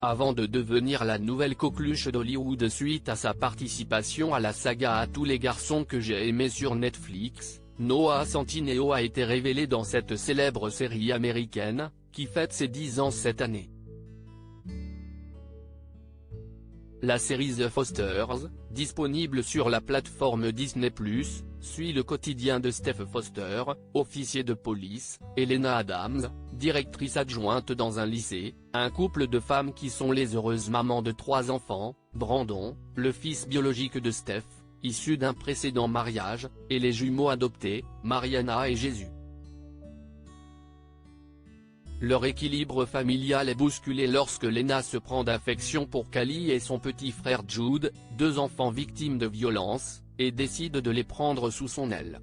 Avant de devenir la nouvelle coqueluche d'Hollywood suite à sa participation à la saga À tous les garçons que j'ai aimés sur Netflix, Noah Centineo a été révélé dans cette célèbre série américaine, qui fête ses 10 ans cette année. La série The Fosters, disponible sur la plateforme Disney+, suit le quotidien de Steph Foster, officier de police, et Lena Adams, directrice adjointe dans un lycée, un couple de femmes qui sont les heureuses mamans de 3 enfants, Brandon, le fils biologique de Steph, issu d'un précédent mariage, et les jumeaux adoptés, Mariana et Jésus. Leur équilibre familial est bousculé lorsque Lena se prend d'affection pour Callie et son petit frère Jude, 2 enfants victimes de violences, et décide de les prendre sous son aile.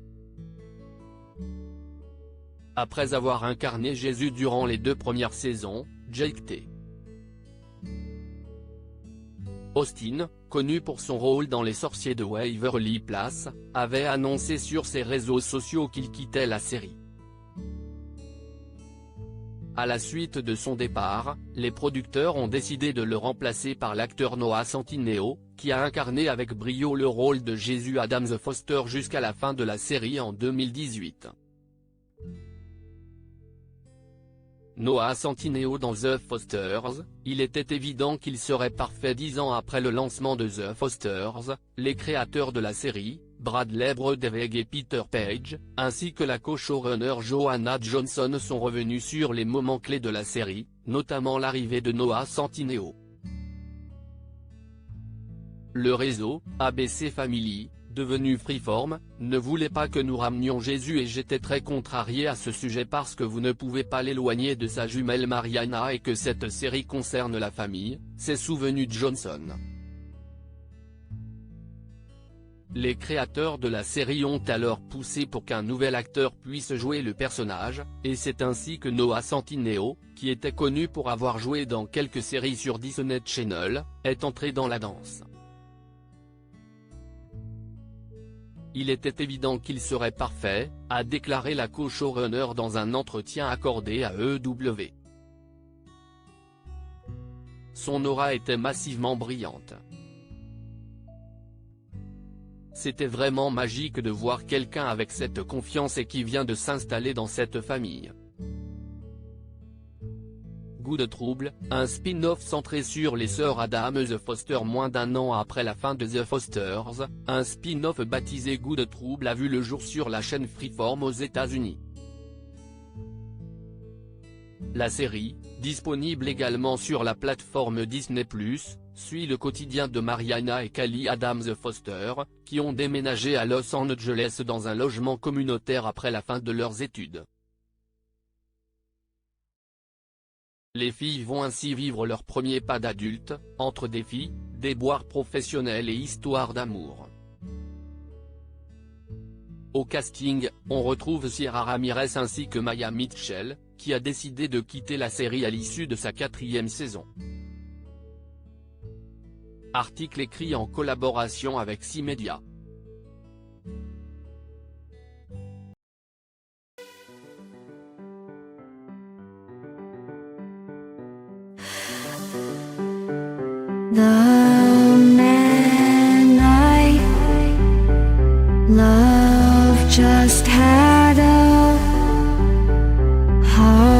Après avoir incarné Jésus durant les 2 premières saisons, Jake T. Austin, connu pour son rôle dans Les Sorciers de Waverly Place, avait annoncé sur ses réseaux sociaux qu'il quittait la série. À la suite de son départ, les producteurs ont décidé de le remplacer par l'acteur Noah Centineo, qui a incarné avec brio le rôle de Jésus Adams Foster jusqu'à la fin de la série en 2018. Noah Centineo dans The Fosters, il était évident qu'il serait parfait 10 ans après le lancement de The Fosters, les créateurs de la série, Bradley Broderick et Peter Page, ainsi que la co-showrunner Joanna Johnson sont revenus sur les moments clés de la série, notamment l'arrivée de Noah Centineo. Le réseau, ABC Family, devenu Freeform, ne voulait pas que nous ramenions Jésus et j'étais très contrarié à ce sujet parce que vous ne pouvez pas l'éloigner de sa jumelle Mariana et que cette série concerne la famille, s'est souvenu Johnson. Les créateurs de la série ont alors poussé pour qu'un nouvel acteur puisse jouer le personnage, et c'est ainsi que Noah Centineo, qui était connu pour avoir joué dans quelques séries sur Disney Channel, est entré dans la danse. Il était évident qu'il serait parfait, a déclaré la co-showrunner dans un entretien accordé à EW. Son aura était massivement brillante. C'était vraiment magique de voir quelqu'un avec cette confiance et qui vient de s'installer dans cette famille. Goût de trouble, un spin-off centré sur les sœurs Adams Foster moins d'1 an après la fin de The Fosters, un spin-off baptisé Goût de trouble a vu le jour sur la chaîne Freeform aux États-Unis. La série, disponible également sur la plateforme Disney+, suit le quotidien de Mariana et Callie Adams Foster, qui ont déménagé à Los Angeles dans un logement communautaire après la fin de leurs études. Les filles vont ainsi vivre leur premier pas d'adulte, entre défis, déboires professionnels et histoires d'amour. Au casting, on retrouve Sierra Ramirez ainsi que Maya Mitchell, qui a décidé de quitter la série à l'issue de sa 4e saison. Article écrit en collaboration avec C-Media. The man I love just had a heart